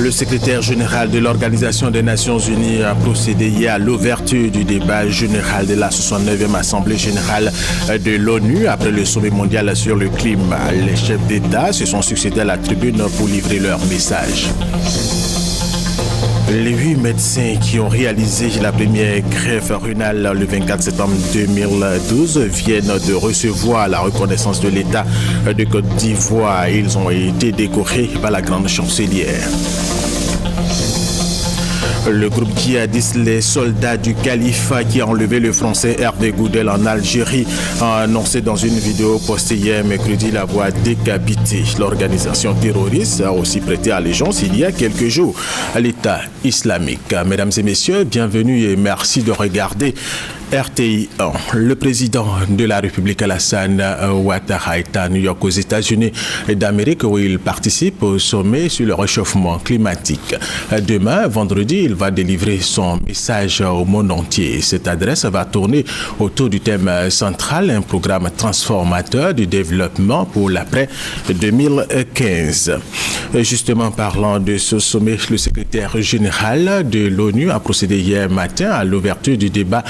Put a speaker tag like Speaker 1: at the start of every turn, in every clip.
Speaker 1: Le secrétaire général de l'Organisation des Nations Unies a procédé hier à l'ouverture du débat général de la 69e Assemblée générale de l'ONU après le sommet mondial sur le climat. Les chefs d'État se sont succédés à la tribune pour livrer leur message. Les 8 médecins qui ont réalisé la première greffe rénale le 24 septembre 2012 viennent de recevoir la reconnaissance de l'État de Côte d'Ivoire. Ils ont été décorés par la grande chancelière. Le groupe djihadiste Les Soldats du Califat qui a enlevé le français Hervé Goudel en Algérie a annoncé dans une vidéo postée hier mercredi l'avoir décapité. L'organisation terroriste a aussi prêté allégeance il y a quelques jours à l'État islamique. Mesdames et messieurs, bienvenue et merci de regarder RTI 1. Le président de la République Alassane Ouattara est à New York aux États-Unis d'Amérique où il participe au sommet sur le réchauffement climatique. Demain, vendredi, il va délivrer son message au monde entier. Cette adresse va tourner autour du thème central, un programme transformateur du développement pour l'après 2015. Justement, parlant de ce sommet, le secrétaire général de l'ONU a procédé hier matin à l'ouverture du débat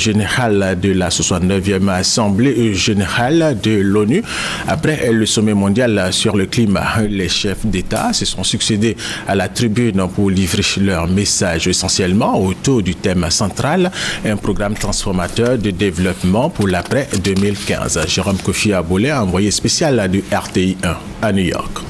Speaker 1: général de la 69e Assemblée générale de l'ONU. Après le sommet mondial sur le climat, les chefs d'État se sont succédés à la tribune pour livrer leur message essentiellement autour du thème central, un programme transformateur de développement pour l'après 2015. Jérôme Kofi Abolé, envoyé spécial du RTI 1 à New York.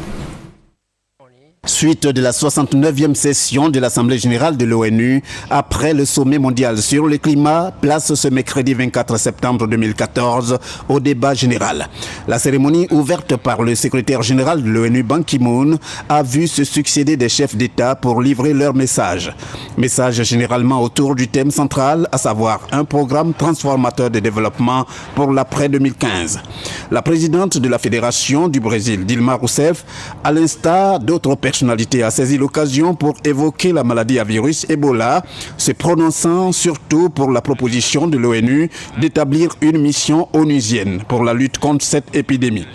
Speaker 2: Suite de la 69e session de l'Assemblée générale de l'ONU, après le sommet mondial sur le climat, place ce mercredi 24 septembre 2014 au débat général. La cérémonie ouverte par le secrétaire général de l'ONU Ban Ki-moon a vu se succéder des chefs d'État pour livrer leur message. Message généralement autour du thème central, à savoir un programme transformateur de développement pour l'après 2015. La présidente de la Fédération du Brésil, Dilma Rousseff, à l'instar d'autres personnalité a saisi l'occasion pour évoquer la maladie à virus Ebola, se prononçant surtout pour la proposition de l'ONU d'établir une mission onusienne pour la lutte contre cette épidémie.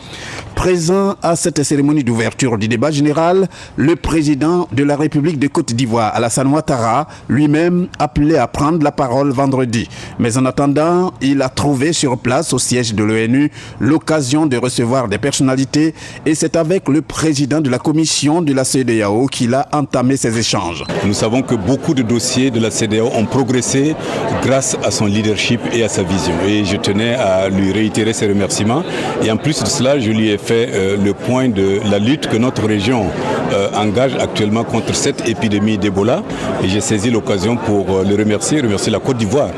Speaker 2: Présent à cette cérémonie d'ouverture du débat général, le président de la République de Côte d'Ivoire, Alassane Ouattara, lui-même appelé à prendre la parole vendredi. Mais en attendant, il a trouvé sur place au siège de l'ONU l'occasion de recevoir des personnalités et c'est avec le président de la commission de la CEDEAO qu'il a entamé ces échanges.
Speaker 3: Nous savons que beaucoup de dossiers de la CEDEAO ont progressé grâce à son leadership et à sa vision. Et je tenais à lui réitérer ses remerciements. Et en plus de cela, je lui ai fait le point de la lutte que notre région engage actuellement contre cette épidémie d'Ebola. Et j'ai saisi l'occasion pour le remercier la Côte d'Ivoire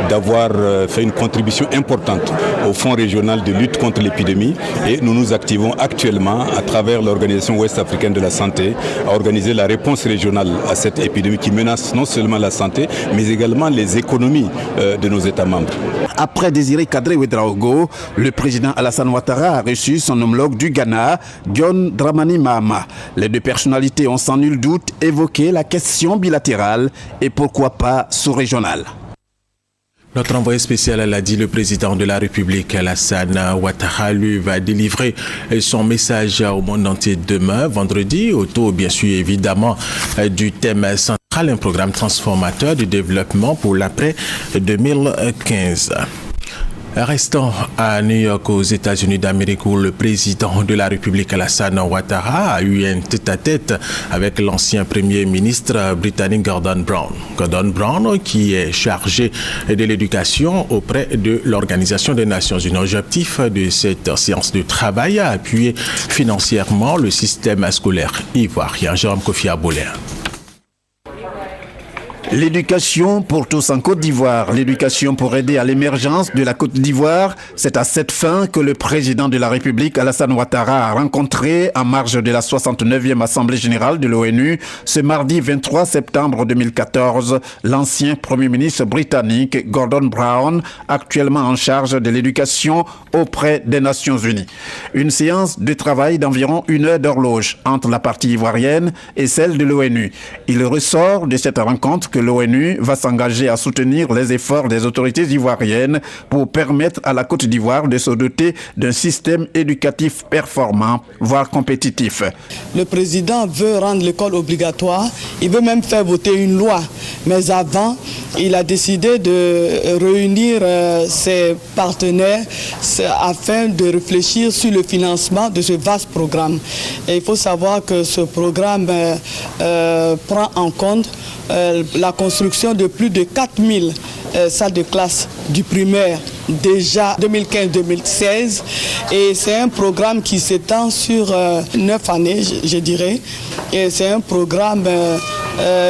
Speaker 3: d'avoir fait une contribution importante au Fonds régional de lutte contre l'épidémie. Et nous nous activons actuellement à travers l'Organisation ouest africaine de la santé à organiser la réponse régionale à cette épidémie qui menace non seulement la santé, mais également les économies de nos États membres.
Speaker 2: Après Désiré Kadri Ouedraogo, le président Alassane Ouattara a reçu son homologue du Ghana, John Dramani Mahama. Les deux personnalités ont sans nul doute évoqué la question bilatérale et pourquoi pas sous-régionale.
Speaker 1: Notre envoyé spécial l'a dit, le président de la République, Alassane Ouattara, lui, va délivrer son message au monde entier demain, vendredi, autour, bien sûr, évidemment, du thème central, un programme transformateur du développement pour l'après 2015. Restons à New York aux États-Unis d'Amérique où le président de la République Alassane Ouattara a eu un tête-à-tête avec l'ancien premier ministre britannique Gordon Brown. Gordon Brown qui est chargé de l'éducation auprès de l'Organisation des Nations Unies. L'objectif de cette séance de travail a appuyé financièrement le système scolaire ivoirien. Jérôme Kofi Abolé.
Speaker 2: L'éducation pour tous en Côte d'Ivoire, l'éducation pour aider à l'émergence de la Côte d'Ivoire, c'est à cette fin que le président de la République, Alassane Ouattara, a rencontré en marge de la 69e Assemblée générale de l'ONU ce mardi 23 septembre 2014 l'ancien Premier ministre britannique Gordon Brown, actuellement en charge de l'éducation auprès des Nations Unies. Une séance de travail d'environ 1 heure d'horloge entre la partie ivoirienne et celle de l'ONU. Il ressort de cette rencontre que l'ONU va s'engager à soutenir les efforts des autorités ivoiriennes pour permettre à la Côte d'Ivoire de se doter d'un système éducatif performant, voire compétitif.
Speaker 4: Le président veut rendre l'école obligatoire, il veut même faire voter une loi. Mais avant, il a décidé de réunir ses partenaires afin de réfléchir sur le financement de ce vaste programme. Et il faut savoir que ce programme prend en compte la construction de plus de 4000 salles de classe du primaire déjà 2015-2016 et c'est un programme qui s'étend sur 9 années, je dirais, et c'est un programme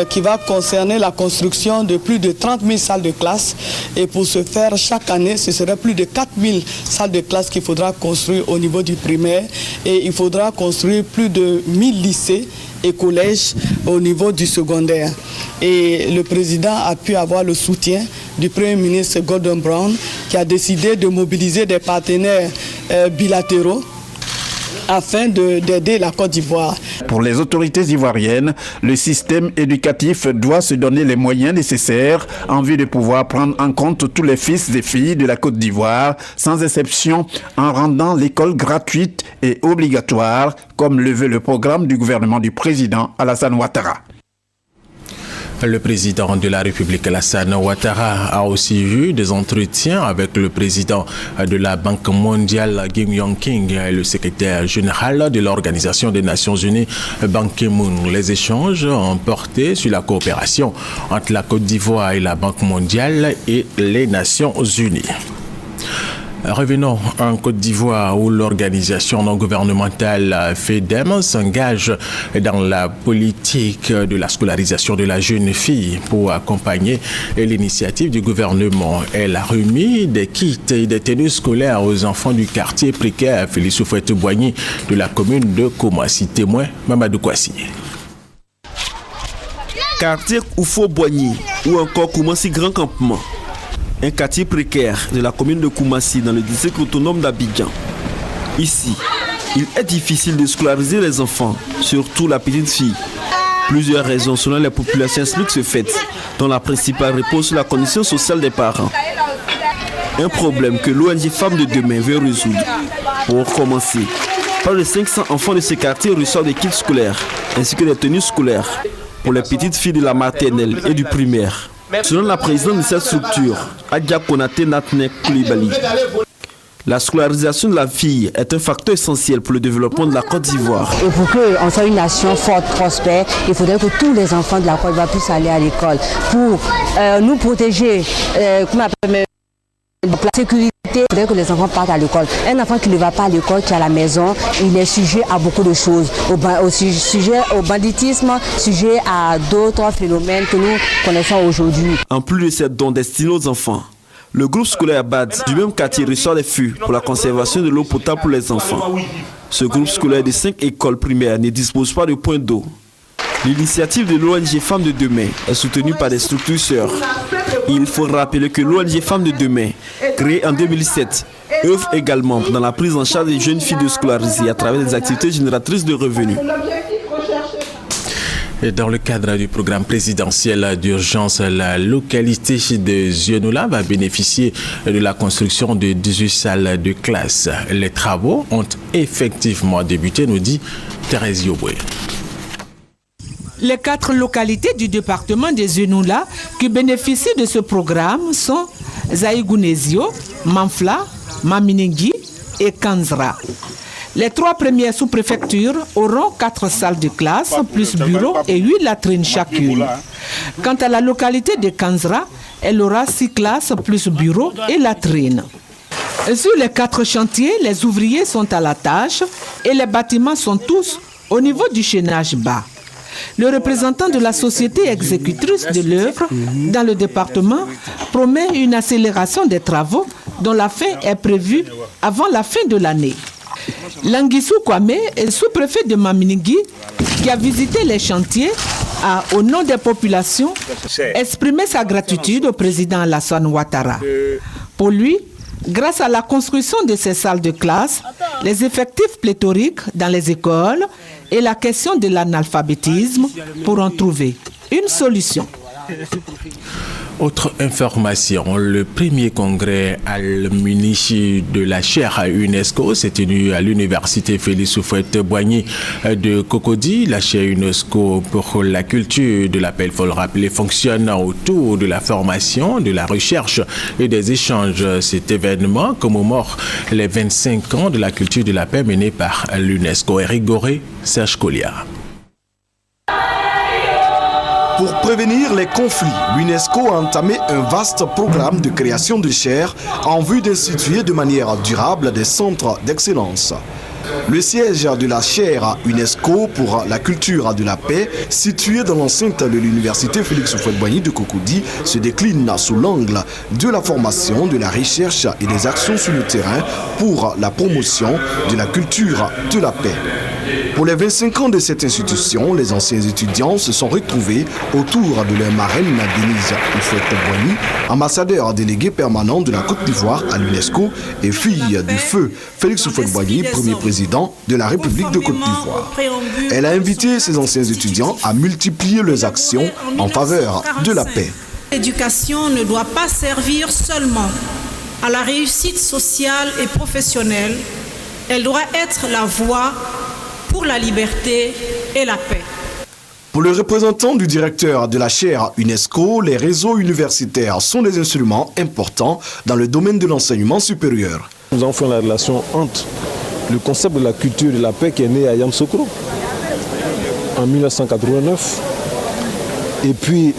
Speaker 4: qui va concerner la construction de plus de 30 000 salles de classe et pour ce faire, chaque année, ce serait plus de 4 000 salles de classe qu'il faudra construire au niveau du primaire et il faudra construire plus de 1000 lycées et collèges au niveau du secondaire. Et le président a pu avoir le soutien du Premier ministre Gordon Brown qui a décidé de mobiliser des partenaires bilatéraux afin d'aider la Côte d'Ivoire.
Speaker 2: Pour les autorités ivoiriennes, le système éducatif doit se donner les moyens nécessaires en vue de pouvoir prendre en compte tous les fils et filles de la Côte d'Ivoire, sans exception, en rendant l'école gratuite et obligatoire, comme le veut le programme du gouvernement du président Alassane Ouattara.
Speaker 1: Le président de la République, Alassane Ouattara, a aussi eu des entretiens avec le président de la Banque mondiale, Kim Yong-king, et le secrétaire général de l'Organisation des Nations Unies, Ban Ki-moon. Les échanges ont porté sur la coopération entre la Côte d'Ivoire et la Banque mondiale et les Nations Unies. Revenons en Côte d'Ivoire où l'organisation non gouvernementale FEDEM s'engage dans la politique de la scolarisation de la jeune fille pour accompagner l'initiative du gouvernement. Elle a remis des kits et des tenues scolaires aux enfants du quartier précaire Félix Houphouët-Boigny de la commune de Koumassi. Témoin Mamadou Kouassi.
Speaker 5: Quartier Houphouët-Boigny ou encore Koumassi Grand Campement. Un quartier précaire de la commune de Koumassi dans le district autonome d'Abidjan. Ici, il est difficile de scolariser les enfants, surtout la petite fille. Plusieurs raisons selon les populations expliquent ce fait, dont la principale repose sur la condition sociale des parents. Un problème que l'ONG Femmes de Demain veut résoudre. Pour commencer, près de 500 enfants de ce quartier reçoivent des kits scolaires, ainsi que des tenues scolaires pour les petites filles de la maternelle et du primaire. Selon la présidente de cette structure, Adja Konaté Natne Koulibaly, la scolarisation de la fille est un facteur essentiel pour le développement de la Côte d'Ivoire.
Speaker 6: Et pour qu'on soit une nation forte, prospère, il faudrait que tous les enfants de la Côte d'Ivoire puissent aller à l'école. Pour nous protéger, la sécurité, il faudrait que les enfants partent à l'école. Un enfant qui ne va pas à l'école, qui est à la maison, il est sujet à beaucoup de choses. Sujet au banditisme, sujet à d'autres phénomènes que nous connaissons aujourd'hui.
Speaker 5: En plus de ces dons destinés aux enfants, le groupe scolaire BAD du même quartier reçoit des fûts pour la conservation de l'eau potable pour les enfants. Ce groupe scolaire de 5 écoles primaires ne dispose pas de point d'eau. L'initiative de l'ONG Femmes de Demain est soutenue par des structures sœurs. Il faut rappeler que l'ONG Femmes de Demain, créée en 2007, œuvre également dans la prise en charge des jeunes filles de scolariser à travers des activités génératrices de revenus.
Speaker 1: Et dans le cadre du programme présidentiel d'urgence, la localité de Zionoula va bénéficier de la construction de 18 salles de classe. Les travaux ont effectivement débuté, nous dit Thérèse Yoboué.
Speaker 7: Les 4 localités du département des Zionoula qui bénéficient de ce programme sont Zaïgounézio, Manfla, Maminingui et Kanzra. Les 3 premières sous-préfectures auront 4 salles de classe, plus bureaux et 8 latrines chacune. Quant à la localité de Kanzra, elle aura 6 classes, plus bureaux et latrines. Sur les 4 chantiers, les ouvriers sont à la tâche et les bâtiments sont tous au niveau du chaînage bas. Le représentant de la société exécutrice de l'œuvre dans le département promet une accélération des travaux dont la fin est prévue avant la fin de l'année. Languissou Kwame est sous-préfet de Maminingui qui a visité les chantiers a, au nom des populations, exprimé sa gratitude au président Alassane Ouattara. Pour lui, grâce à la construction de ces salles de classe, les effectifs pléthoriques dans les écoles et la question de l'analphabétisme pourront trouver une solution.
Speaker 1: Autre information, le premier congrès Al-Munichi de la chaire à UNESCO s'est tenu à l'université Félix Houphouët-Boigny de Cocody. La chaire UNESCO pour la culture de la paix, il faut le rappeler, fonctionne autour de la formation, de la recherche et des échanges. Cet événement commémore les 25 ans de la culture de la paix menée par l'UNESCO. Eric Goré, Serge Collier.
Speaker 8: Pour prévenir les conflits, l'UNESCO a entamé un vaste programme de création de chaires en vue d'instituer de manière durable des centres d'excellence. Le siège de la chaire UNESCO pour la culture de la paix, situé dans l'enceinte de l'université Félix Houphouët-Boigny de Cocody, se décline sous l'angle de la formation, de la recherche et des actions sur le terrain pour la promotion de la culture de la paix. Pour les 25 ans de cette institution, les anciens étudiants se sont retrouvés autour de leur marraine Denise Houphouët-Boigny, ambassadeur délégué permanent de la Côte d'Ivoire à l'UNESCO et fille du feu Félix Houphouët-Boigny, premier président de la République de Côte d'Ivoire. Elle a invité ses anciens étudiants à multiplier leurs actions en faveur de la paix.
Speaker 9: L'éducation ne doit pas servir seulement à la réussite sociale et professionnelle, elle doit être la voie pour la liberté et la paix.
Speaker 8: Pour le représentant du directeur de la chaire UNESCO, les réseaux universitaires sont des instruments importants dans le domaine de l'enseignement supérieur.
Speaker 10: Nous avons fait la relation entre le concept de la culture de la paix qui est né à Yamoussoukro en 1989 et puis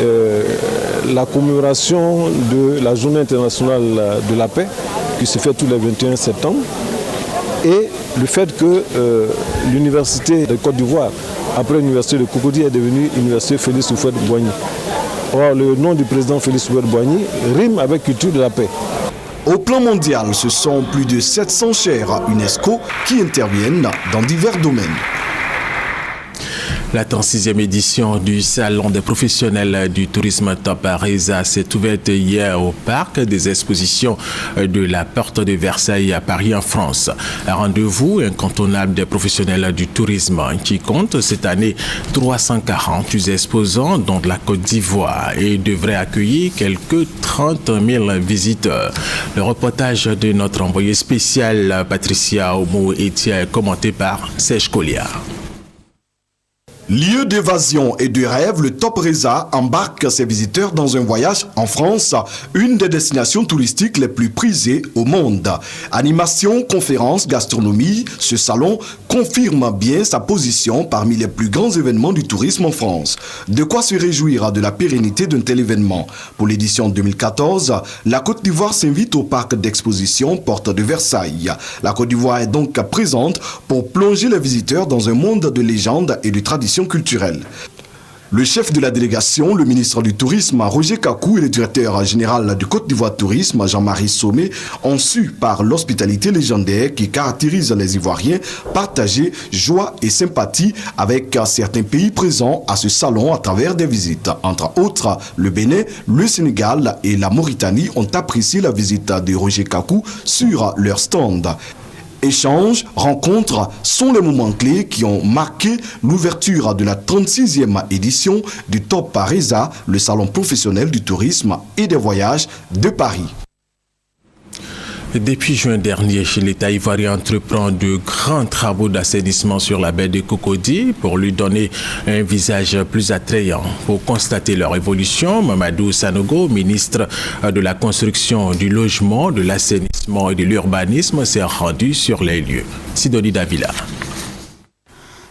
Speaker 10: la commémoration de la journée internationale de la paix qui se fait tous les 21 septembre. Et le fait que l'université de Côte d'Ivoire, après l'université de Cocody, est devenue l'université Félix Houphouët-Boigny. Or, le nom du président Félix Houphouët-Boigny rime avec culture de la paix.
Speaker 8: Au plan mondial, ce sont plus de 700 chaires UNESCO qui interviennent dans divers domaines.
Speaker 1: La 36e édition du Salon des professionnels du tourisme Top Reza s'est ouverte hier au parc des expositions de la Porte de Versailles à Paris en France. Un rendez-vous incontournable des professionnels du tourisme qui compte cette année 348 exposants dont la Côte d'Ivoire et devrait accueillir quelques 30 000 visiteurs. Le reportage de notre envoyé spécial Patricia Omo-Etia est commenté par Serge Collier.
Speaker 8: Lieu d'évasion et de rêve, le Top Reza embarque ses visiteurs dans un voyage en France, une des destinations touristiques les plus prisées au monde. Animation, conférences, gastronomie, ce salon confirme bien sa position parmi les plus grands événements du tourisme en France. De quoi se réjouir de la pérennité d'un tel événement. Pour l'édition 2014, la Côte d'Ivoire s'invite au parc d'exposition Porte de Versailles. La Côte d'Ivoire est donc présente pour plonger les visiteurs dans un monde de légendes et de traditions culturelle. Le chef de la délégation, le ministre du Tourisme, Roger Kakou, et le directeur général du Côte d'Ivoire Tourisme, Jean-Marie Sommet, ont su, par l'hospitalité légendaire qui caractérise les Ivoiriens, partager joie et sympathie avec certains pays présents à ce salon à travers des visites. Entre autres, le Bénin, le Sénégal et la Mauritanie ont apprécié la visite de Roger Kakou sur leur stand. Échanges, rencontres sont les moments clés qui ont marqué l'ouverture de la 36e édition du Top Reza, le salon professionnel du tourisme et des voyages de Paris.
Speaker 1: Depuis juin dernier, l'État ivoirien entreprend de grands travaux d'assainissement sur la baie de Cocody pour lui donner un visage plus attrayant. Pour constater leur évolution, Mamadou Sanogo, ministre de la Construction, du Logement, de l'Assainissement et de l'Urbanisme, s'est rendu sur les lieux. Sidonie Davila.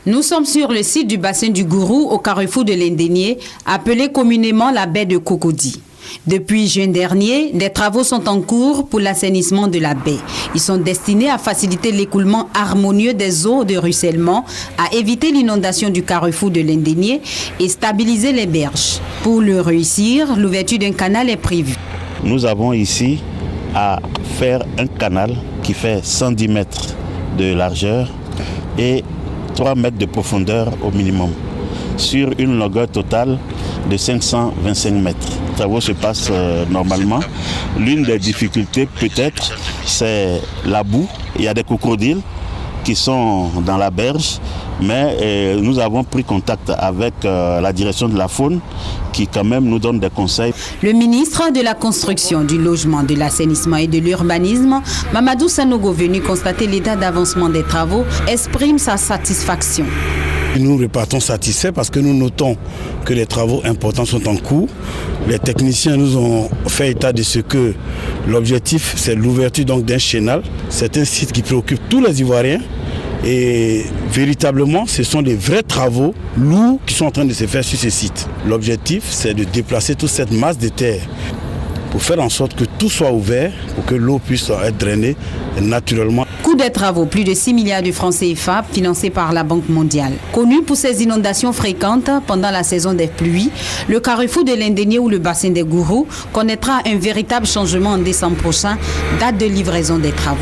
Speaker 11: Nous sommes sur le site du bassin du Gourou au carrefour de l'Indénié, appelé communément la baie de Cocody. Depuis juin dernier, des travaux sont en cours pour l'assainissement de la baie. Ils sont destinés à faciliter l'écoulement harmonieux des eaux de ruissellement, à éviter l'inondation du carrefour de l'Indénié et stabiliser les berges. Pour le réussir, l'ouverture d'un canal est prévue.
Speaker 12: Nous avons ici à faire un canal qui fait 110 mètres de largeur et 3 mètres de profondeur au minimum, sur une longueur totale de 525 mètres. Les travaux se passent normalement. L'une des difficultés peut-être, c'est la boue. Il y a des crocodiles qui sont dans la berge, mais nous avons pris contact avec la direction de la faune qui quand même nous donne des conseils.
Speaker 11: Le ministre de la Construction, du Logement, de l'Assainissement et de l'Urbanisme, Mamadou Sanogo, venu constater l'état d'avancement des travaux, exprime sa satisfaction.
Speaker 13: Nous repartons satisfaits parce que nous notons que les travaux importants sont en cours. Les techniciens nous ont fait état de ce que l'objectif, c'est l'ouverture donc d'un chénal. C'est un site qui préoccupe tous les Ivoiriens. Et véritablement, ce sont des vrais travaux lourds qui sont en train de se faire sur ce site. L'objectif, c'est de déplacer toute cette masse de terre pour faire en sorte que tout soit ouvert, pour que l'eau puisse être drainée naturellement.
Speaker 11: Coût des travaux, plus de 6 milliards de francs CFA financés par la Banque mondiale. Connu pour ses inondations fréquentes pendant la saison des pluies, le carrefour de l'Indénié ou le bassin des Gourous connaîtra un véritable changement en décembre prochain, date de livraison des travaux.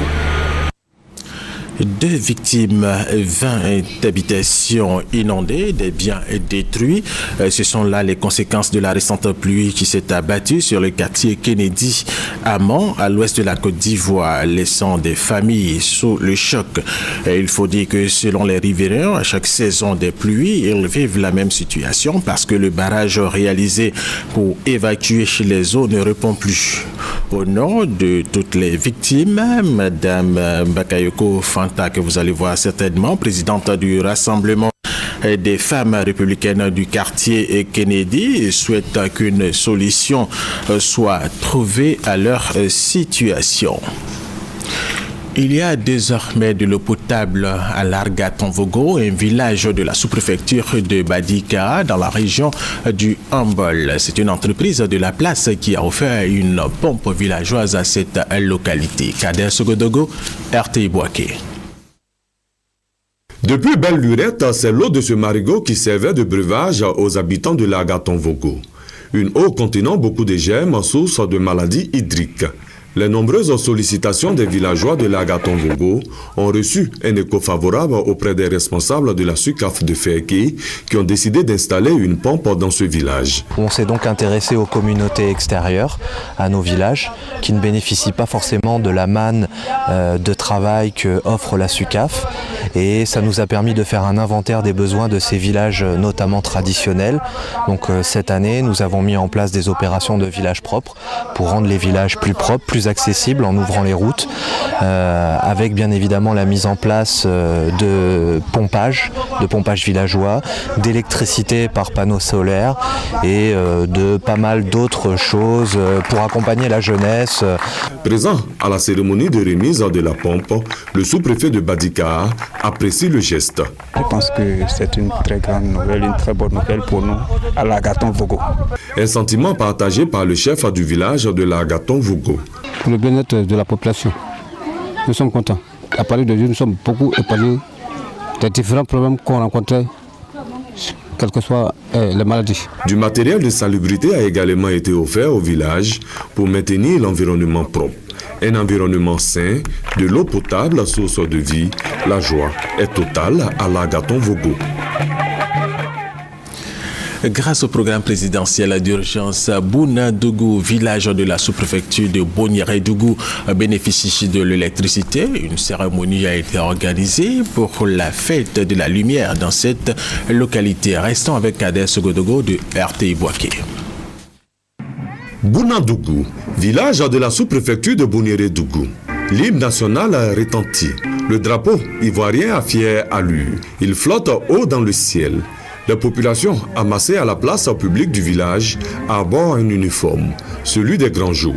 Speaker 1: 2 victimes, 20 habitations inondées, des biens détruits. Ce sont là les conséquences de la récente pluie qui s'est abattue sur le quartier Kennedy à Mans, à l'ouest de la Côte d'Ivoire, laissant des familles sous le choc. Et il faut dire que selon les riverains, à chaque saison des pluies, ils vivent la même situation parce que le barrage réalisé pour évacuer les eaux ne répond plus. Au nom de toutes les victimes, Madame Bakayoko Fanta, que vous allez voir certainement, présidente du Rassemblement des femmes républicaines du quartier Kennedy, souhaite qu'une solution soit trouvée à leur situation. Il y a désormais de l'eau potable à Largatonvogo, un village de la sous-préfecture de Badika dans la région du Hambol. C'est une entreprise de la place qui a offert une pompe villageoise à cette localité. Kader Sogodogo, RTI Boaké.
Speaker 14: Depuis belle lurette, c'est l'eau de ce marigot qui servait de breuvage aux habitants de Largatonvogo. Une eau contenant beaucoup de germes, source de maladies hydriques. Les nombreuses sollicitations des villageois de Largatonvogo ont reçu un écho favorable auprès des responsables de la SUCAF de Ferké qui ont décidé d'installer une pompe dans ce village.
Speaker 15: On s'est donc intéressé aux communautés extérieures, à nos villages, qui ne bénéficient pas forcément de la manne de travail que offre la SUCAF. Et ça nous a permis de faire un inventaire des besoins de ces villages, notamment traditionnels. Donc cette année, nous avons mis en place des opérations de villages propres pour rendre les villages plus propres, plus accessibles en ouvrant les routes, avec bien évidemment la mise en place de pompage villageois, d'électricité par panneaux solaires et de pas mal d'autres choses pour accompagner la jeunesse.
Speaker 14: Présent à la cérémonie de remise de la pompe, le sous-préfet de Badika apprécie le geste.
Speaker 16: Je pense que c'est une très grande nouvelle, une très bonne nouvelle pour nous à Largatonvogo.
Speaker 14: Un sentiment partagé par le chef du village de Largatonvogo.
Speaker 16: Pour le bien-être de la population, nous sommes contents. À partir de Dieu, nous sommes beaucoup épargnés des différents problèmes qu'on rencontrait, quelles que soient les maladies.
Speaker 14: Du matériel de salubrité a également été offert au village pour maintenir l'environnement propre. Un environnement sain, de l'eau potable, source de vie, la joie est totale à Largatonvogo.
Speaker 1: Grâce au programme présidentiel d'urgence, Bouna-Dougou, village de la sous-préfecture de Boniéré-Dougou, bénéficie de l'électricité. Une cérémonie a été organisée pour la fête de la lumière dans cette localité. Restons avec Kader Sogodogo de RTI Boaké.
Speaker 14: Bouna-Dougou, village de la sous-préfecture de Boniéré-Dougou. L'hymne national retentit. Le drapeau ivoirien a fière allure. Il flotte haut dans le ciel. La population amassée à la place publique du village arbore un uniforme, celui des grands jours.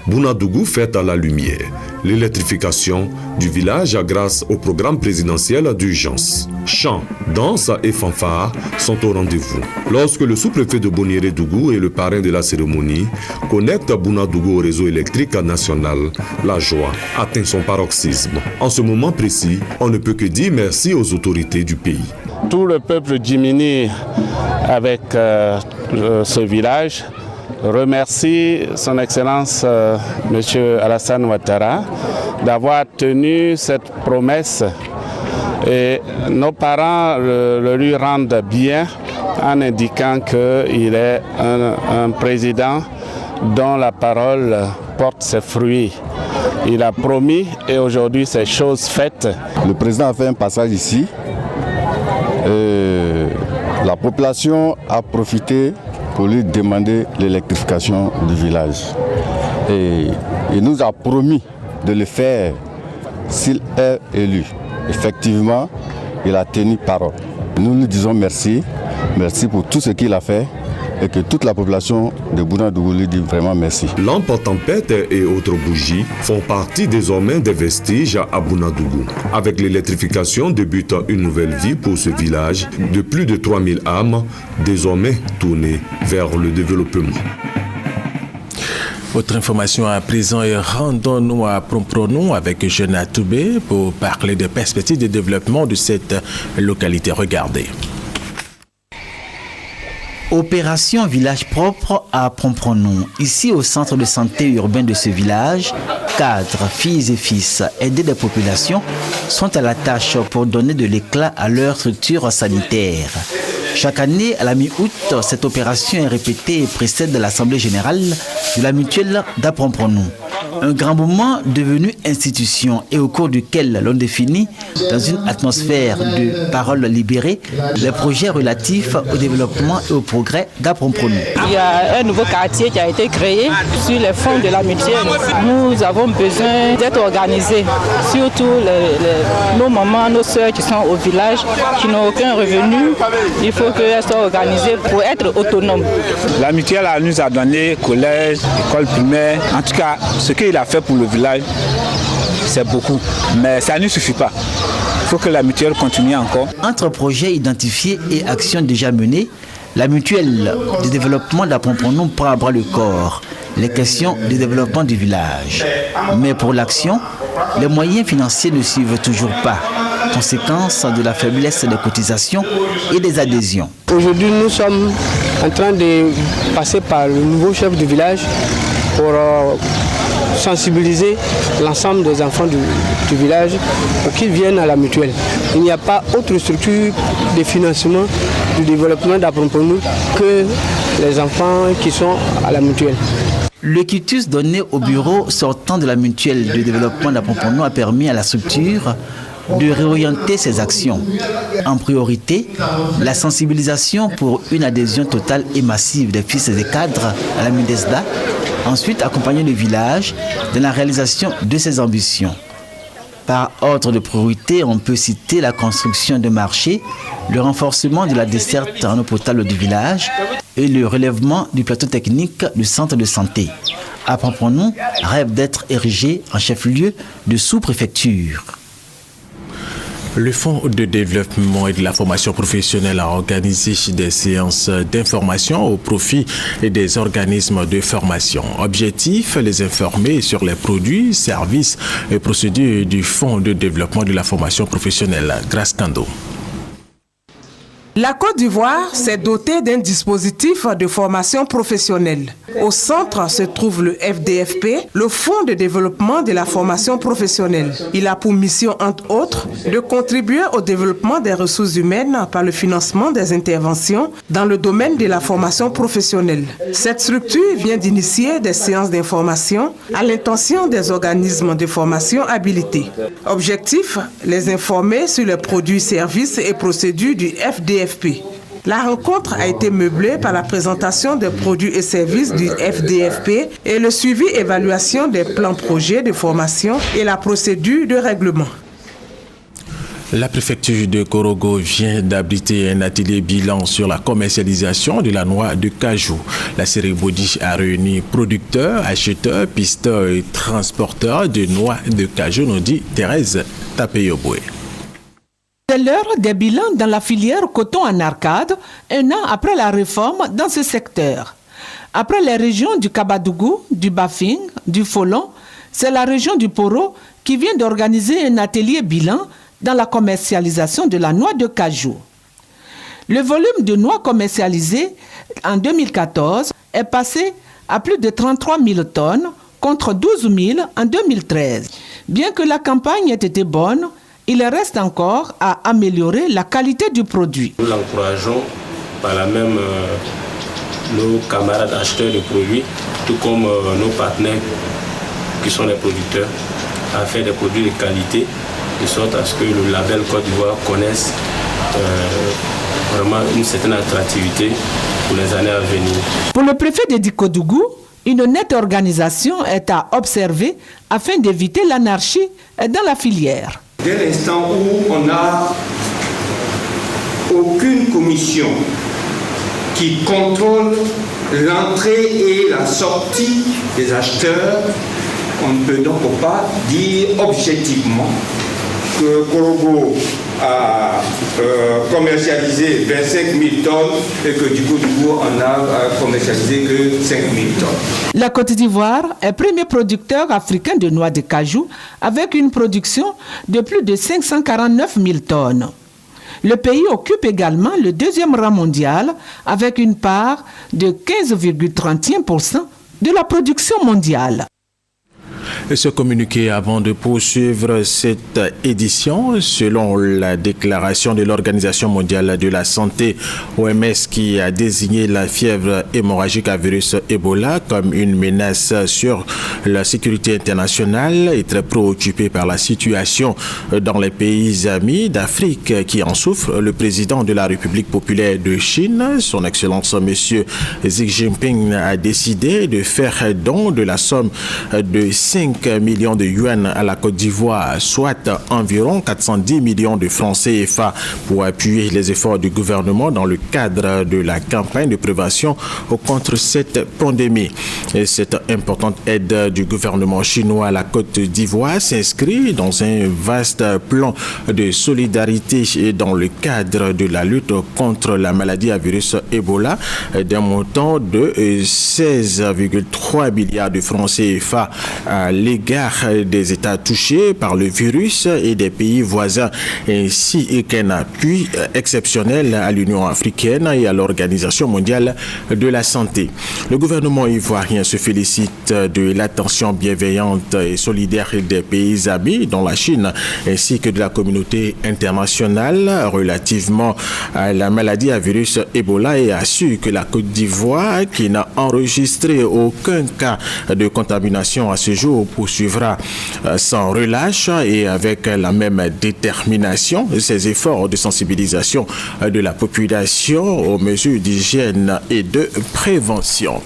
Speaker 14: Bouna-Dougou fête à la lumière. L'électrification du village grâce au programme présidentiel d'urgence. Chants, danses et fanfares sont au rendez-vous. Lorsque le sous-préfet de Boniéré-Dougou et le parrain de la cérémonie connectent Bouna-Dougou au réseau électrique national, la joie atteint son paroxysme. En ce moment précis, on ne peut que dire merci aux autorités du pays.
Speaker 17: Tout le peuple d'Jimini avec ce village remercie son Excellence M. Alassane Ouattara d'avoir tenu cette promesse et nos parents le lui rendent bien en indiquant qu'il est un président dont la parole porte ses fruits. Il a promis et aujourd'hui c'est chose faite.
Speaker 18: Le président a fait un passage ici. La population a profité pour lui demander l'électrification du village. Et il nous a promis de le faire s'il est élu. Effectivement, il a tenu parole. Nous lui disons merci, merci pour tout ce qu'il a fait et que toute la population de Bounadougou lui dit vraiment merci.
Speaker 14: Lampes tempête et autres bougies font partie désormais des vestiges à Bounadougou. Avec l'électrification débute une nouvelle vie pour ce village de plus de 3000 âmes, désormais tournées vers le développement.
Speaker 1: Autre information à présent et rendons-nous à Prompronou avec Jeanne Toubé pour parler des perspectives de développement de cette localité. Regardez.
Speaker 19: Opération Village propre à Prompronou. Ici au centre de santé urbain de ce village, cadres, filles et fils aidés des populations sont à la tâche pour donner de l'éclat à leur structure sanitaire. Chaque année, à la mi-août, cette opération est répétée et précède l'Assemblée générale de la mutuelle d'Aprompronou. Un grand moment devenu institution et au cours duquel l'on définit, dans une atmosphère de paroles libérées, les projets relatifs au développement et au progrès d'Aprompronou.
Speaker 20: Il y a un nouveau quartier qui a été créé sur les fonds de la mutuelle. Nous avons besoin d'être organisés, surtout nos mamans, nos soeurs qui sont au village, qui n'ont aucun revenu. Il faut qu'elles soient organisées pour être autonomes.
Speaker 21: La mutuelle nous a donné collège, école primaire, en tout cas ce qu'il a fait pour le village, c'est beaucoup, mais ça ne suffit pas. Il faut que la mutuelle continue encore.
Speaker 19: Entre projets identifiés et actions déjà menées, la mutuelle de développement d'Aprompronou prend à bras le corps les questions de développement du village. Mais pour l'action, les moyens financiers ne suivent toujours pas, conséquence de la faiblesse des cotisations et des adhésions.
Speaker 22: Aujourd'hui, nous sommes en train de passer par le nouveau chef du village pour sensibiliser l'ensemble des enfants du village pour qu'ils viennent à la mutuelle. Il n'y a pas autre structure de financement du développement d'Aprompronou que les enfants qui sont à la mutuelle.
Speaker 19: Le quitus donné au bureau sortant de la mutuelle de développement d'Aprompronou a permis à la structure de réorienter ses actions. En priorité, la sensibilisation pour une adhésion totale et massive des fils et des cadres à la MUDESDA. Ensuite, accompagner le village dans la réalisation de ses ambitions. Par ordre de priorité, on peut citer la construction de marchés, le renforcement de la desserte en eau potable du village et le relèvement du plateau technique du centre de santé. Aprompronou rêve d'être érigé en chef-lieu de sous-préfecture.
Speaker 1: Le Fonds de développement et de la formation professionnelle a organisé des séances d'information au profit des organismes de formation. Objectif, les informer sur les produits, services et procédures du Fonds de développement de la formation professionnelle. Grâce Kando.
Speaker 23: La Côte d'Ivoire s'est dotée d'un dispositif de formation professionnelle. Au centre se trouve le FDFP, le Fonds de développement de la formation professionnelle. Il a pour mission, entre autres, de contribuer au développement des ressources humaines par le financement des interventions dans le domaine de la formation professionnelle. Cette structure vient d'initier des séances d'information à l'intention des organismes de formation habilités. Objectif, les informer sur les produits, services et procédures du FDFP. La rencontre a été meublée par la présentation des produits et services du FDFP et le suivi et évaluation des plans projets de formation et la procédure de règlement.
Speaker 1: La préfecture de Korogo vient d'abriter un atelier bilan sur la commercialisation de la noix de cajou. La cérémonie a réuni producteurs, acheteurs, pisteurs et transporteurs de noix de cajou, nous dit Thérèse Tapeyoboué.
Speaker 7: C'est l'heure des bilans dans la filière coton en Arcade, un an après la réforme dans ce secteur. Après les régions du Kabadougou, du Bafing, du Folon, c'est la région du Poro qui vient d'organiser un atelier bilan dans la commercialisation de la noix de cajou. Le volume de noix commercialisées en 2014 est passé à plus de 33 000 tonnes contre 12 000 en 2013. Bien que la campagne ait été bonne, il reste encore à améliorer la qualité du produit.
Speaker 24: Nous l'encourageons par là même nos camarades acheteurs de produits, tout comme nos partenaires qui sont les producteurs, à faire des produits de qualité, de sorte à ce que le label Côte d'Ivoire connaisse vraiment une certaine attractivité pour les années à venir.
Speaker 7: Pour le préfet de Dikodougou, une nette organisation est à observer afin d'éviter l'anarchie dans la filière.
Speaker 2: Dès l'instant où on n'a aucune commission qui contrôle l'entrée et la sortie des acheteurs, on ne peut donc pas dire objectivement que Korogo a commercialisé 25 000 tonnes et que du coup on a commercialisé que 5 000 tonnes.
Speaker 7: La Côte d'Ivoire est premier producteur africain de noix de cajou avec une production de plus de 549 000 tonnes. Le pays occupe également le deuxième rang mondial avec une part de 15,31% de la production mondiale.
Speaker 1: Et ce communiqué avant de poursuivre cette édition, selon la déclaration de l'Organisation mondiale de la santé, OMS, qui a désigné la fièvre hémorragique à virus Ebola comme une menace sur la sécurité internationale, est très préoccupé par la situation dans les pays amis d'Afrique qui en souffrent. Le président de la République populaire de Chine, son Excellence M. Xi Jinping, a décidé de faire don de la somme de 5 millions de yuan à la Côte d'Ivoire, soit environ 410 millions de francs CFA pour appuyer les efforts du gouvernement dans le cadre de la campagne de prévention contre cette pandémie. Et cette importante aide du gouvernement chinois à la Côte d'Ivoire s'inscrit dans un vaste plan de solidarité dans le cadre de la lutte contre la maladie à virus Ebola d'un montant de 16,3 milliards de francs CFA à l'égard des États touchés par le virus et des pays voisins, ainsi qu'un appui exceptionnel à l'Union africaine et à l'Organisation mondiale de la santé. Le gouvernement ivoirien se félicite de l'attention bienveillante et solidaire des pays amis, dont la Chine, ainsi que de la communauté internationale relativement à la maladie à virus Ebola, et assure que la Côte d'Ivoire, qui n'a enregistré aucun cas de contamination à ce jour, poursuivra sans relâche et avec la même détermination ses efforts de sensibilisation de la population aux mesures d'hygiène et de prévention.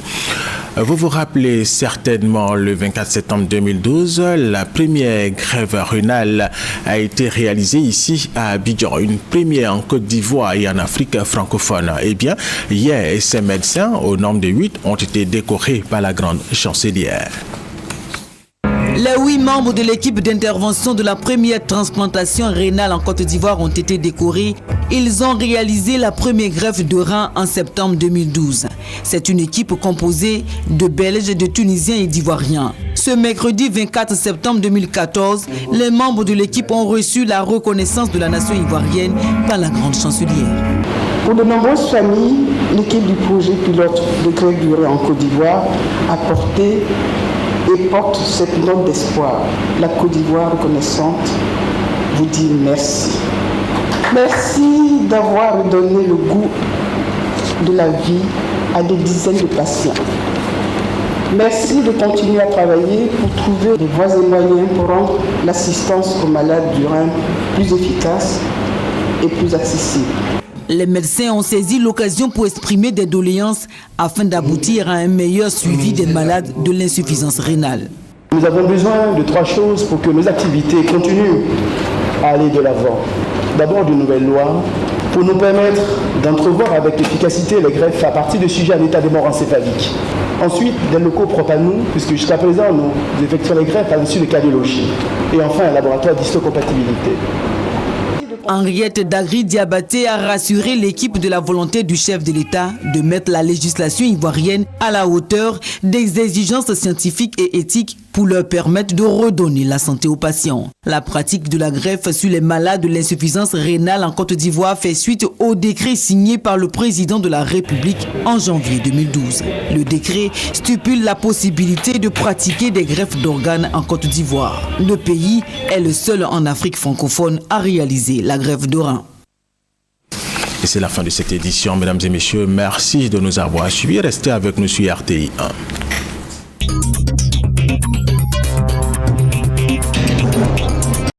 Speaker 1: Vous vous rappelez certainement, le 24 septembre 2012, la première grève rénale a été réalisée ici à Abidjan, une première en Côte d'Ivoire et en Afrique francophone. Eh bien, hier, ces médecins, au nombre de 8, ont été décorés par la grande chancelière.
Speaker 3: Les 8 membres de l'équipe d'intervention de la première transplantation rénale en Côte d'Ivoire ont été décorés. Ils ont réalisé la première greffe de rein en septembre 2012. C'est une équipe composée de Belges, de Tunisiens et d'Ivoiriens. Ce mercredi 24 septembre 2014, les membres de l'équipe ont reçu la reconnaissance de la nation ivoirienne par la grande chancelière.
Speaker 4: Pour de nombreuses familles, l'équipe du projet pilote de greffe du rein en Côte d'Ivoire a porté et porte cette note d'espoir. La Côte d'Ivoire reconnaissante vous dit merci. Merci d'avoir donné le goût de la vie à des dizaines de patients. Merci de continuer à travailler pour trouver des voies et moyens pour rendre l'assistance aux malades du rein plus efficace et plus accessible.
Speaker 3: Les médecins ont saisi l'occasion pour exprimer des doléances afin d'aboutir à un meilleur suivi des malades de l'insuffisance rénale.
Speaker 6: Nous avons besoin de 3 choses pour que nos activités continuent à aller de l'avant. D'abord, de nouvelles lois pour nous permettre d'entrevoir avec efficacité les greffes à partir de sujets à l'état des morts encéphaliques. Ensuite, des locaux propres à nous, puisque jusqu'à présent, nous effectuons les greffes à l'issue de cardiologie. Et enfin, un laboratoire d'histocompatibilité.
Speaker 3: Henriette Dagri-Diabaté a rassuré l'équipe de la volonté du chef de l'État de mettre la législation ivoirienne à la hauteur des exigences scientifiques et éthiques pour leur permettre de redonner la santé aux patients. La pratique de la greffe sur les malades de l'insuffisance rénale en Côte d'Ivoire fait suite au décret signé par le président de la République en janvier 2012. Le décret stipule la possibilité de pratiquer des greffes d'organes en Côte d'Ivoire. Le pays est le seul en Afrique francophone à réaliser la greffe de rein.
Speaker 1: Et c'est la fin de cette édition, mesdames et messieurs. Merci de nous avoir suivis. Restez avec nous sur RTI 1.